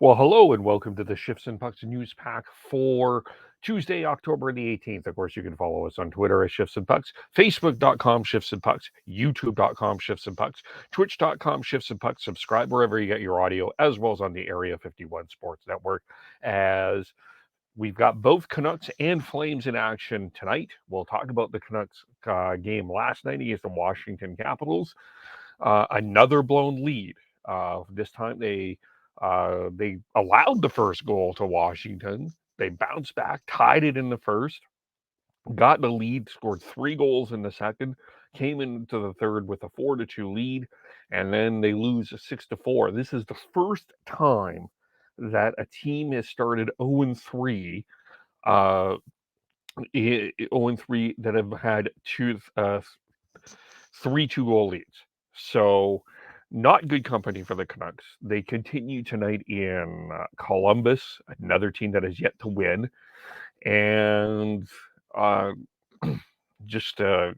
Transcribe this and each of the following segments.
Well, hello and welcome to the Shifts and Pucks Newspack for Tuesday, October the 18th. Of course, you can follow us on Twitter at Shifts and Pucks, Facebook.com Shifts and Pucks, YouTube.com Shifts and Pucks, Twitch.com Shifts and Pucks. Subscribe wherever you get your audio, as well as on the Area 51 Sports Network, as we've got both Canucks and Flames in action tonight. We'll talk about the Canucks game last night against the Washington Capitals. Another blown lead. This time they allowed the first goal to Washington. They bounced back, tied it in the first, got the lead, scored 3 goals in the second, came into the third with a 4-2 lead, and then they lose 6-4. This is the first time that a team has started 0-3, 0-3 that have had three 2-goal leads. So, not good company for the Canucks. They continue tonight in Columbus, another team that has yet to win, and uh, just I.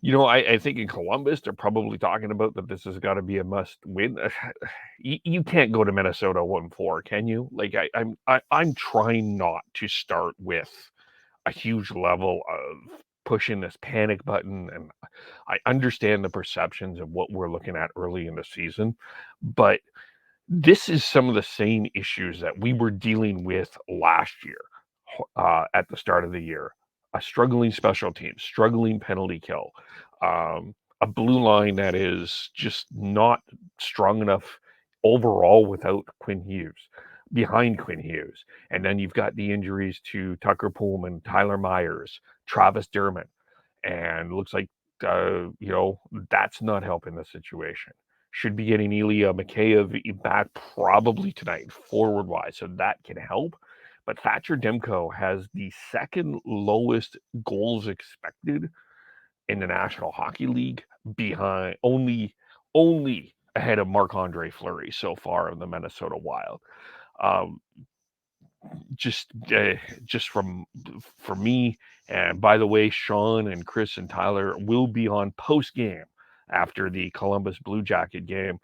I think in Columbus they're probably talking about that this has got to be a must win. You can't go to Minnesota 1-4, can you? Like I'm trying not to start with a huge level of pushing this panic button, and I understand the perceptions of what we're looking at early in the season, but this is some of the same issues that we were dealing with last year at the start of the year. A struggling special team, struggling penalty kill, a blue line that is just not strong enough overall without Quinn Hughes, behind Quinn Hughes. And then you've got the injuries to Tucker Pullman, Tyler Myers, Travis Dermott, and looks like that's not helping the situation. Should be getting Ilya Mikheyev back probably tonight, forward wise, so that can help. But Thatcher Demko has the second lowest goals expected in the National Hockey League, behind only ahead of Marc-Andre Fleury so far of the Minnesota Wild. Um, just for me. And by the way, Sean and Chris and Tyler will be on post game after the Columbus Blue Jacket game.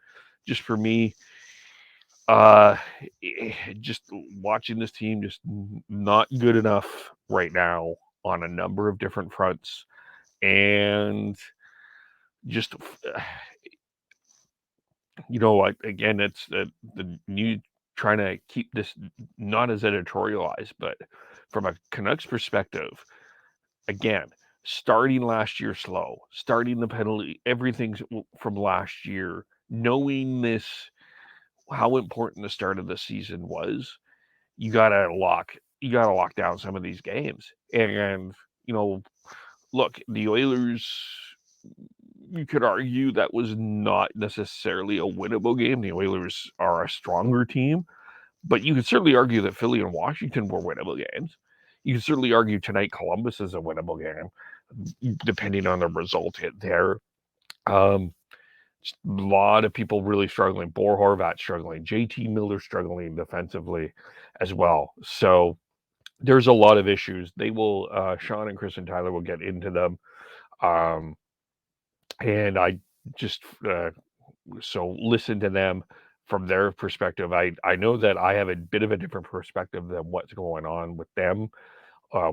Just for me, uh, just watching this team, just not good enough right now on a number of different fronts, and just again, it's the new trying to keep this not as editorialized, but from a Canucks perspective, again, starting last year slow, starting the penalty, everything's from last year, knowing this, how important the start of the season was, you gotta lock down some of these games. And look, the Oilers, you could argue that was not necessarily a winnable game. The Oilers are a stronger team, but you could certainly argue that Philly and Washington were winnable games. You can certainly argue tonight Columbus is a winnable game, depending on the result hit there. Um, a lot of people really struggling. Bo Horvat struggling. JT Miller struggling defensively as well. So there's a lot of issues. They will, Sean and Chris and Tyler will get into them. Um, and I just, so listen to them from their perspective. I know that I have a bit of a different perspective than what's going on with them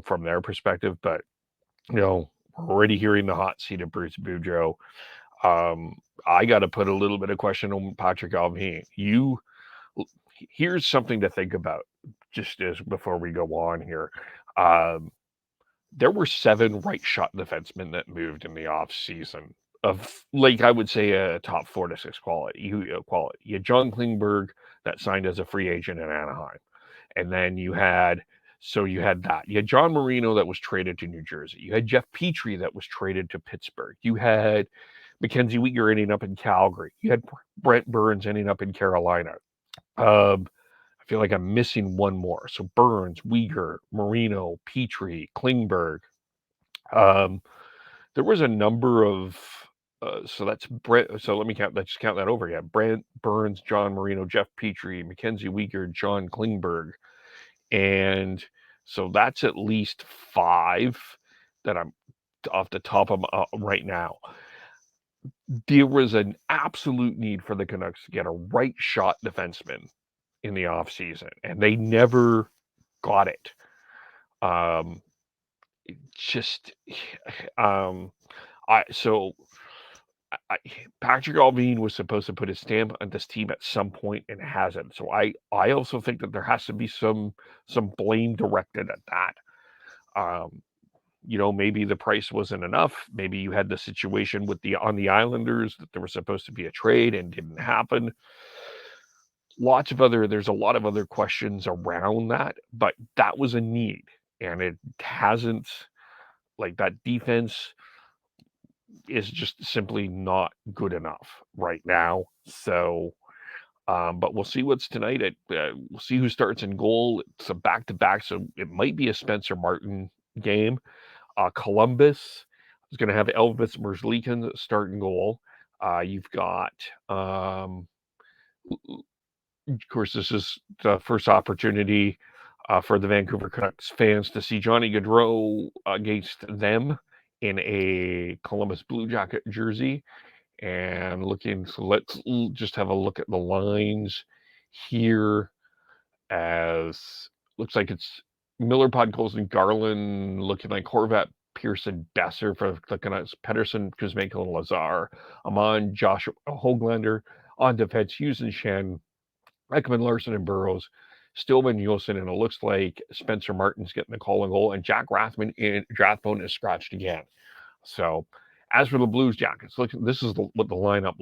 from their perspective, but we're already hearing the hot seat of Bruce Boudreau. I got to put a little bit of question on Patrick Alvin. Here's something to think about just as before we go on here. There were 7 right shot defensemen that moved in the off season of, like, I would say a top 4 to 6 quality. You had John Klingberg that signed as a free agent in Anaheim, and then you had that. You had John Marino that was traded to New Jersey. You had Jeff Petrie that was traded to Pittsburgh. You had Mackenzie Weegar ending up in Calgary. You had Brent Burns ending up in Carolina. I feel like I'm missing one more. So Burns, Weegar, Marino, Petrie, Klingberg. There was a number of so that's Brent. So let's count that over again. Brent Burns, John Marino, Jeff Petrie, Mackenzie Weegar, John Klingberg, and so that's at least 5 that I'm off the top of right now. there was an absolute need for the Canucks to get a right shot defenseman in the offseason, and they never got it. Um, just, um, so Patrick Allvin was supposed to put his stamp on this team at some point and hasn't. So I also think that there has to be some blame directed at that. Um, maybe the price wasn't enough. Maybe you had the situation with on the Islanders that there was supposed to be a trade and didn't happen. There's a lot of other questions around that, but that was a need, and it hasn't, like, that defense is just simply not good enough right now. So, but we'll see what's tonight. We'll see who starts in goal. It's a back-to-back, so it might be a Spencer Martin game. Columbus is going to have Elvis Merzlikins start in goal. You've got, of course, this is the first opportunity for the Vancouver Canucks fans to see Johnny Gaudreau against them in a Columbus Blue Jacket jersey. And so let's just have a look at the lines here. As looks like it's Miller, Podkolzin, Garland, looking like Horvat, Pearson, Besser for the Canucks, Pettersson, Kuzmenko, and Lazar, Amon, Josh Hoglander on defense, Hughes and Shen, Ekman, Larson, and Burrows, Stillman, Yolson, and it looks like Spencer Martin's getting the call and goal, and Jack Rathbone is scratched again. So, as for the Blues Jackets, look, this is what the lineup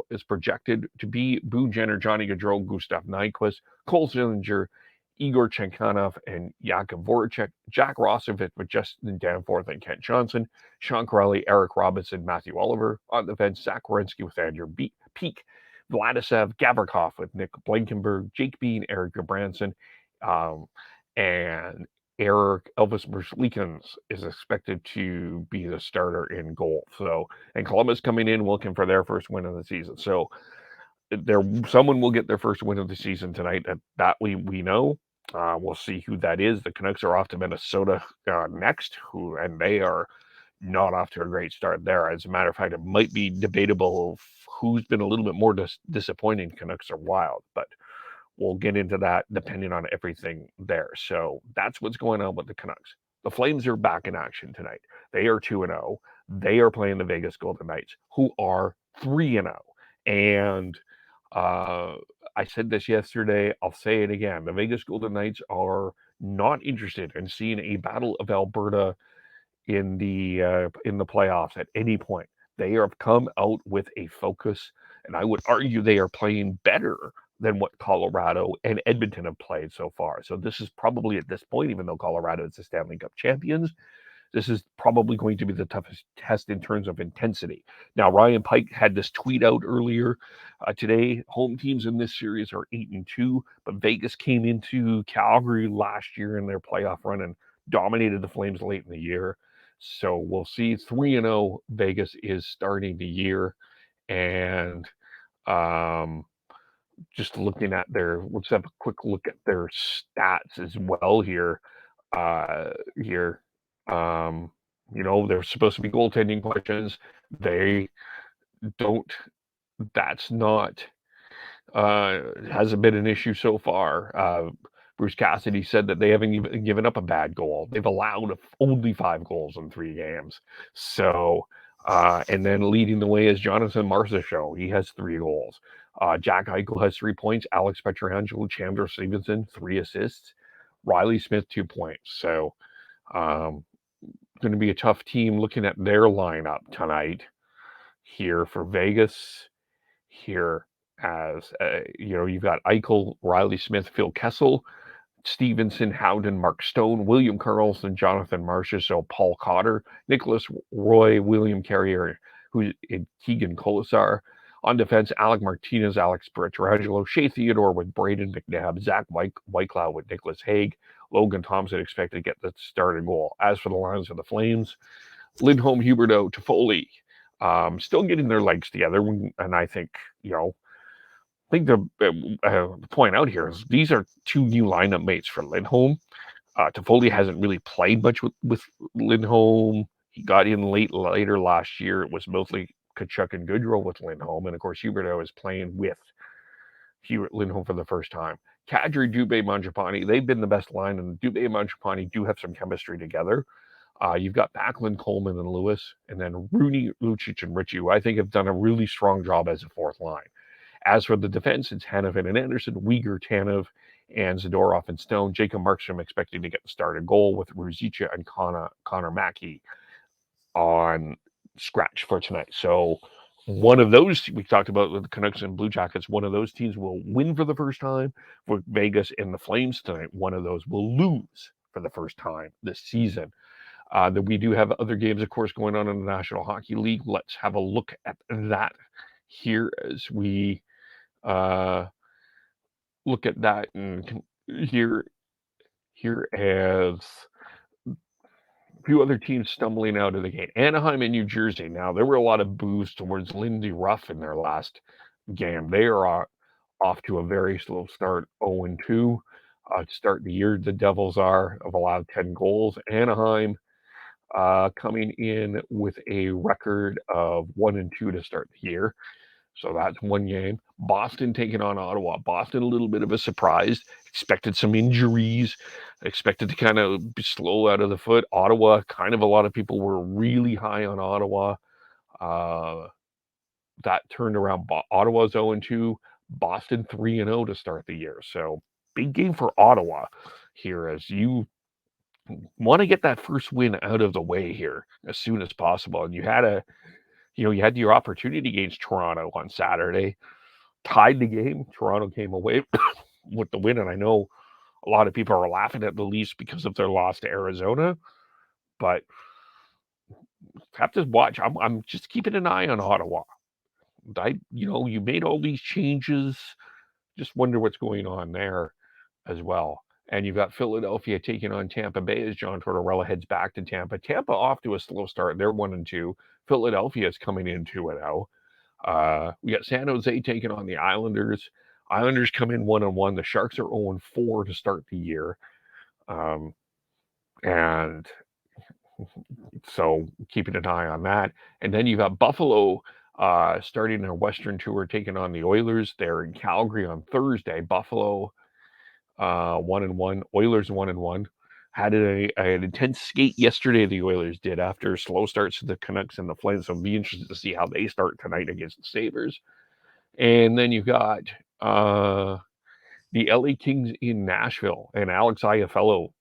is projected to be: Boone Jenner, Johnny Gaudreau, Gustav Nyquist, Cole Sillinger, Igor Chenkhanov, and Jakub Voracek, Jack Roslovic with Justin Danforth and Kent Johnson, Sean Crowley, Eric Robinson, Matthew Oliver on the bench, Zach Werenski with Andrew Peak, Vladislav Gavrikov with Nick Blankenberg, Jake Bean, Eric Gabranson, and Elvis Merzlikins is expected to be the starter in goal. So, and Columbus coming in looking for their first win of the season. So, someone will get their first win of the season tonight. That we know. We'll see who that is. The Canucks are off to Minnesota next, and they are not off to a great start there. As a matter of fact, it might be debatable of who's been a little bit more disappointing, Canucks or Wild, but we'll get into that depending on everything there. So that's what's going on with the Canucks. The Flames are back in action tonight. They are 2-0. They are playing the Vegas Golden Knights, who are 3-0. And I said this yesterday. I'll say it again. The Vegas Golden Knights are not interested in seeing a Battle of Alberta in the playoffs at any point. They have come out with a focus, and I would argue they are playing better than what Colorado and Edmonton have played so far. So this is probably, at this point, even though Colorado is the Stanley Cup champions, this is probably going to be the toughest test in terms of intensity. Now, Ryan Pike had this tweet out earlier today. Home teams in this series are 8-2, but Vegas came into Calgary last year in their playoff run and dominated the Flames late in the year. So we'll see. 3-0 Vegas is starting the year. And just looking at let's have a quick look at their stats as well here. They're supposed to be goaltending questions. They don't. That's not. Hasn't been an issue so far. Bruce Cassidy said that they haven't even given up a bad goal. They've allowed only 5 goals in 3 games. So, and then leading the way is Jonathan Marchessault. He has 3 goals. Jack Eichel has 3 points. Alex Pietrangelo, Chandler Stevenson, 3 assists. Riley Smith, 2 points. So, going to be a tough team looking at their lineup tonight here for Vegas. Here, as you've got Eichel, Riley Smith, Phil Kessel, Stevenson, Howden, Mark Stone, William Karlsson, Jonathan Marchessault, Paul Cotter, Nicholas Roy, William Carrier, Keegan Colasar. On defense, Alec Martinez, Alex Pietrangelo, Shea Theodore with Braden McNabb, Zach Whitecloud with Nicholas Hague, Logan Thompson expected to get the starting goal. As for the lines of the Flames, Lindholm, Huberdeau, Toffoli, still getting their legs together. And I think, the point out here is these are 2 new lineup mates for Lindholm. Toffoli hasn't really played much with Lindholm. He got in later last year. It was mostly Kachuk and Goodrow with Lindholm, and of course Huberdeau is playing with Lindholm for the first time. Kadri, Dubé, Mangiapane, they've been the best line, and Dubé and Mangiapane do have some chemistry together. You've got Backlund, Coleman, and Lewis, and then Rooney, Lucic, and Ritchie, who I think have done a really strong job as a fourth line. As for the defense, it's Hanifin and Anderson, Uyghur, Tanev, and Zadorov and Stone. Jacob Markstrom expecting to get the starting goal with Ruzica and Connor Mackey on scratch for tonight. So one of those, we talked about the Canucks and Blue Jackets, one of those teams will win for the first time. For Vegas and the Flames tonight, one of those will lose for the first time this season. That we do have other games, of course, going on in the National Hockey League. Let's have a look at that here as we look at that and here as a few other teams stumbling out of the game. Anaheim and New Jersey. Now, there were a lot of boos towards Lindsey Ruff in their last game. They are off to a very slow start, 0-2. To start the year, the Devils have allowed 10 goals. Anaheim coming in with a record of 1-2 to start the year. So that's one game. Boston taking on Ottawa. Boston, a little bit of a surprise. Expected some injuries. Expected to kind of be slow out of the foot. Ottawa, kind of a lot of people were really high on Ottawa. That turned around. Ottawa's 0-2. Boston 3-0 to start the year. So big game for Ottawa here as you want to get that first win out of the way here as soon as possible. And you had your opportunity against Toronto on Saturday, tied the game. Toronto came away with the win, and I know a lot of people are laughing at the Leafs because of their loss to Arizona, but have to watch. I'm just keeping an eye on Ottawa. You made all these changes. Just wonder what's going on there as well. And you've got Philadelphia taking on Tampa Bay as John Tortorella heads back to Tampa. Tampa off to a slow start. They're 1-2. Philadelphia is coming in 2-0. We got San Jose taking on the Islanders. Islanders come in 1-1. The Sharks are 0-4 to start the year. And so keeping an eye on that. And then you've got Buffalo starting their Western tour taking on the Oilers. They're in Calgary on Thursday. Buffalo 1-1. Oilers 1-1. Had an intense skate yesterday, the Oilers did, after slow starts to the Canucks and the Flames. So it'll be interesting to see how they start tonight against the Sabres. And then you've got the LA Kings in Nashville. And Alex Iafallo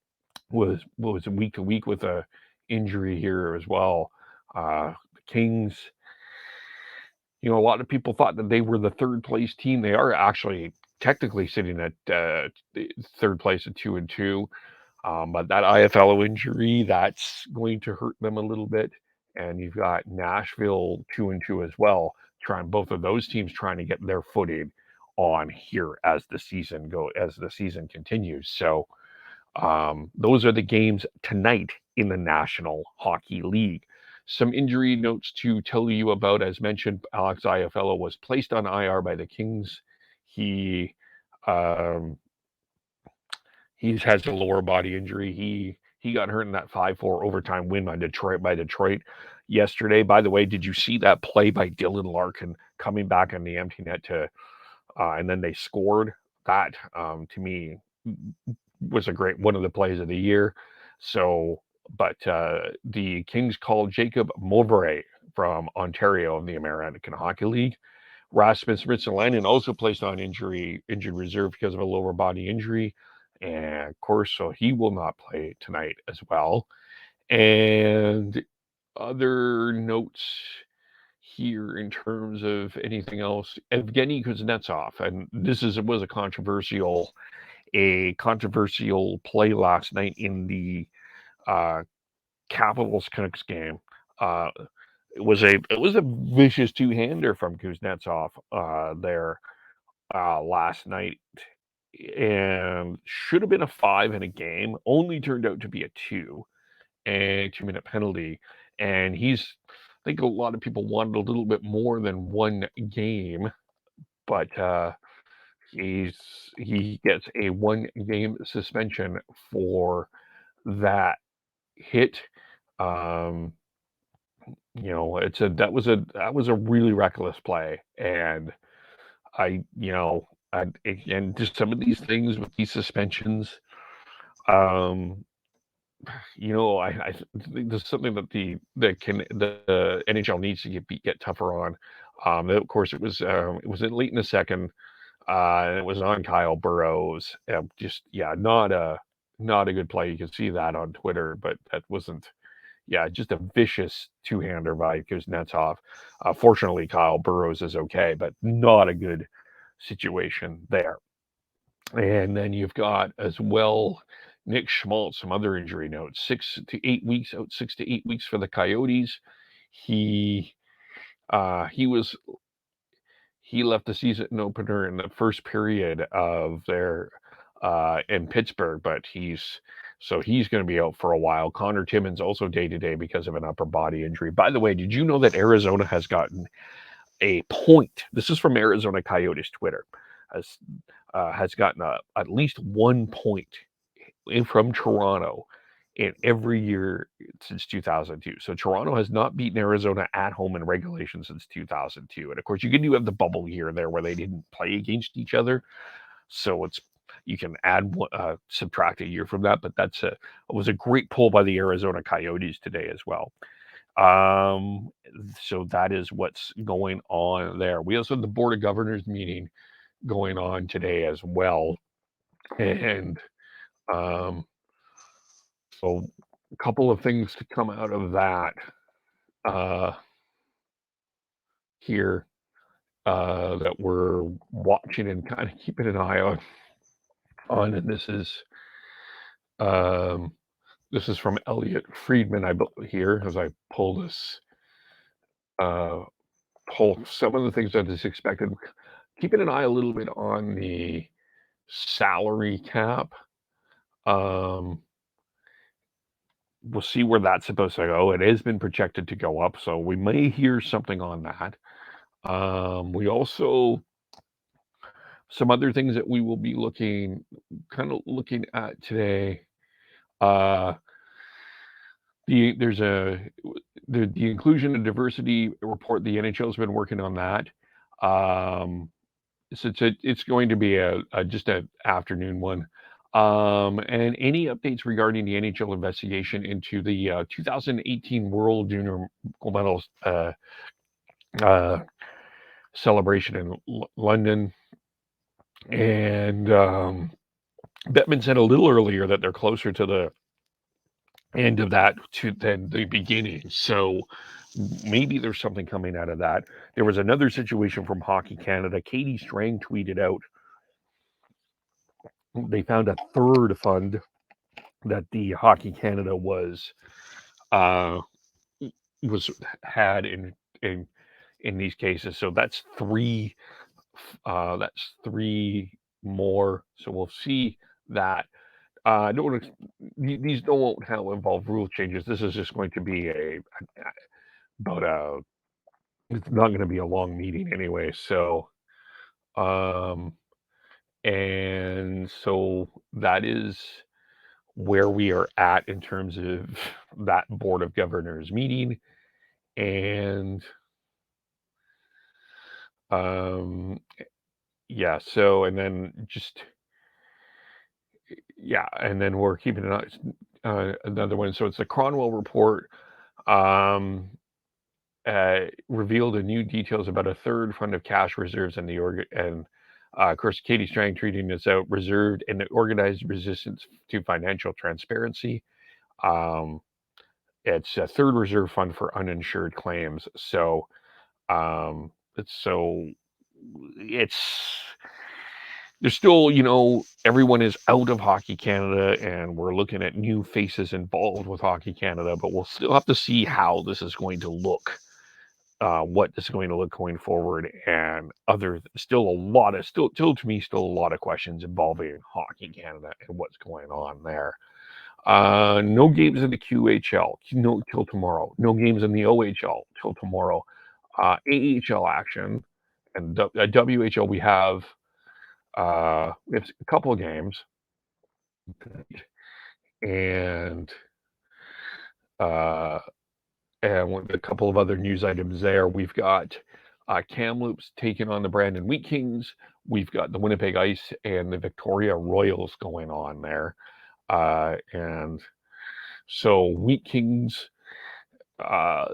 was week to week with a injury here as well. The Kings, a lot of people thought that they were the third place team. They are actually technically sitting at third place at 2-2. But that Iafallo injury, that's going to hurt them a little bit. And you've got Nashville 2-2 as well. Both of those teams trying to get their footing on here as the season continues. So those are the games tonight in the National Hockey League. Some injury notes to tell you about. As mentioned, Alex Iafallo was placed on IR by the Kings. He has a lower body injury. He got hurt in that 5-4 overtime win by Detroit yesterday. By the way, did you see that play by Dylan Larkin coming back on the empty net and then they scored? That to me was one of the plays of the year. So, but the Kings called Jacob Mowbray from Ontario of the American Hockey League. Rasmus Ristolainen also placed on injured reserve because of a lower body injury. And of course, so he will not play tonight as well. And other notes here in terms of anything else, Evgeny Kuznetsov, and this was a controversial play last night in the Capitals Canucks game. It was a vicious two-hander from Kuznetsov there last night, and should have been a 5 in a game. Only turned out to be a 2, and 2-minute penalty. And I think a lot of people wanted a little bit more than one game, but he gets a 1-game suspension for that hit. that was a really reckless play, and I you know and just some of these things with these suspensions, um, I think there's something that the NHL needs to get tougher on. Of course, it was late in the second, and it was on Kyle Burrows. Just yeah, not a good play. You can see that on Twitter, but that wasn't. Yeah, just a vicious two-hander by Kuznetsov. Fortunately, Kyle Burrows is okay, but not a good situation there. And then you've got as well Nick Schmaltz, some other injury notes. 6 to 8 weeks out, 6 to 8 weeks for the Coyotes. He he was he left the season opener in the first period of their in Pittsburgh, but he's going to be out for a while. Connor Timmins also day to day because of an upper body injury. By the way, did you know that Arizona has gotten a point? This is from Arizona Coyotes Twitter. Has has gotten at least 1 point from Toronto in every year since 2002. So Toronto has not beaten Arizona at home in regulation since 2002. And of course, you have the bubble year there where they didn't play against each other. So you can subtract a year from that. But it was a great pull by the Arizona Coyotes today as well. Um, so that is what's going on there. We also have the Board of Governors meeting going on today as well. And um, so a couple of things to come out of that uh, here that we're watching and kind of keeping an eye on. And um, this is from Elliot Friedman. Here as I pull this uh, pull some of the things that is expected. Keeping an eye a little bit on the salary cap. Um, we'll see where that's supposed to go. It has been projected to go up, so we may hear something on that. We also some other things that we will be looking at today. Uh, there's the inclusion and diversity report. The NHL has been working on that. So it's going to be just an afternoon one. And any updates regarding the NHL investigation into the 2018 World Junior Gold Medals uh, celebration in London. And Bettman said a little earlier that they're closer to the end of that than the beginning. So maybe there's something coming out of that. There was another situation from Hockey Canada. Katie Strang tweeted out they found a third fund that the Hockey Canada uh, had in these cases. So that's three. That's three more. So we'll see that. These don't involve rule changes. This is just going to be about a. It's not going to be a long meeting anyway. So, um, and so that is where we are at in terms of that Board of Governors meeting. And yeah, so and then and then we're keeping an eye another one. So it's the Cronwell report revealed new details about a third fund of cash reserves in the and of course Katie Strang treating this out reserved and organized resistance to financial transparency. It's a third reserve fund for uninsured claims. So it's there's still, everyone is out of Hockey Canada and we're looking at new faces involved with Hockey Canada, but we'll still have to see how this is going to look, what this is going to look going forward. And still to me, still a lot of questions involving Hockey Canada and what's going on there. No games in the QHL till tomorrow. No games in the OHL till tomorrow. AHL action and WHL we have a couple of games, and And with a couple of other news items there, we've got Kamloops taking on the Brandon Wheat Kings. We've got the Winnipeg Ice and the Victoria Royals going on there. And so Wheat Kings, the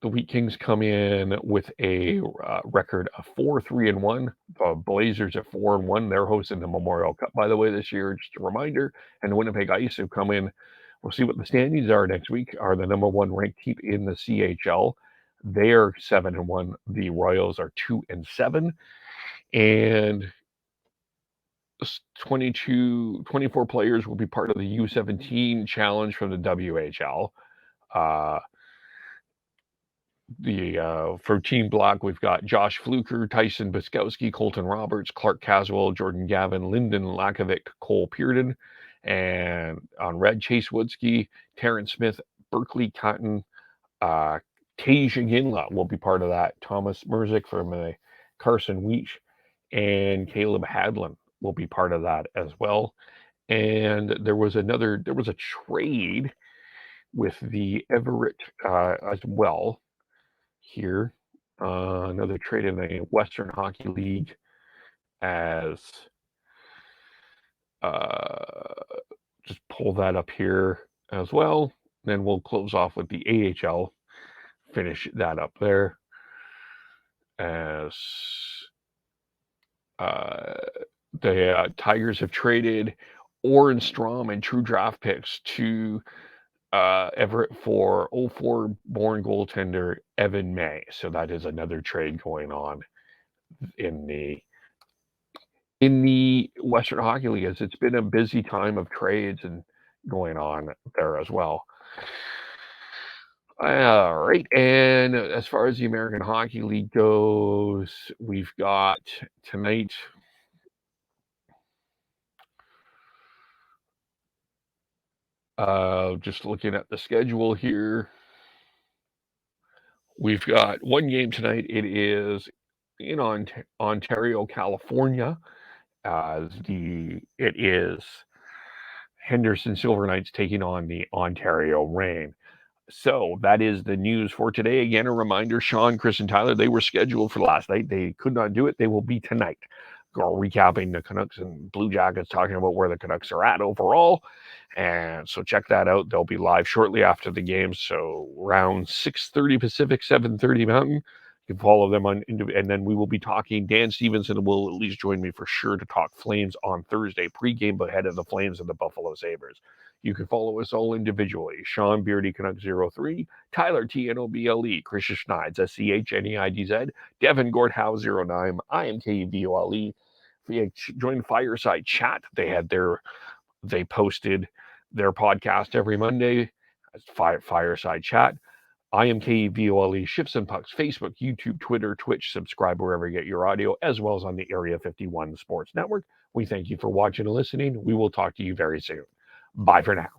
Wheat Kings come in with a record of 4-3-1. The Blazers at 4-1. They're hosting the Memorial Cup, by the way, this year. Just a reminder. And the Winnipeg Ice have come in. We'll see what the standings are next week. Are the number one ranked team in the CHL. They're 7-1. The Royals are 2-7. And 24 players will be part of the U17 challenge from the WHL. For Team Black, we've got Josh Fluker, Tyson Biskowski, Colton Roberts, Clark Caswell, Jordan Gavin, Lyndon Lakovic, Cole Pearden, and on red, Chase Woodsky, Terrence Smith, Berkeley Cotton, Tasia Ginla will be part of that. Thomas Merzick from Carson Weech, and Caleb Hadlin will be part of that as well. And there was a trade with the Everett as well. Here, another trade in the Western Hockey League as just pull that up here as well. Then we'll close off with the AHL, finish that up there as the Tigers have traded Oren Strom and true draft picks to Everett for 04 born goaltender Evan May. So that is another trade going on in the Western Hockey League, as it's been a busy time of trades and going on there as well. All right, and as far as the American Hockey League goes, we've got tonight just looking at the schedule here. We've got one game tonight. It is in Ontario, California. It is Henderson Silver Knights taking on the Ontario Reign. So that is the news for today. Again, a reminder, Sean, Chris, and Tyler, they were scheduled for last night. They could not do it. They will be tonight. Recapping the Canucks and Blue Jackets, talking about where the Canucks are at overall. And so check that out. They'll be live shortly after the game. So around 6:30 Pacific, 7:30 Mountain. You can follow them on, and then we will be talking. Dan Stevenson will at least join me for sure to talk Flames on Thursday, pregame ahead of the Flames and the Buffalo Sabres. You can follow us all individually. Sean Beardy Canuck 03, Tyler TNOBLE, Christian Schneids SCHNEIDZ, Devin Gordhow 09, I am KVOLE. Join Fireside Chat. They posted their podcast every Monday. Fireside Chat. I am KVOLE, Shifts and Pucks, Facebook, YouTube, Twitter, Twitch. Subscribe wherever you get your audio, as well as on the Area 51 Sports Network. We thank you for watching and listening. We will talk to you very soon. Bye for now.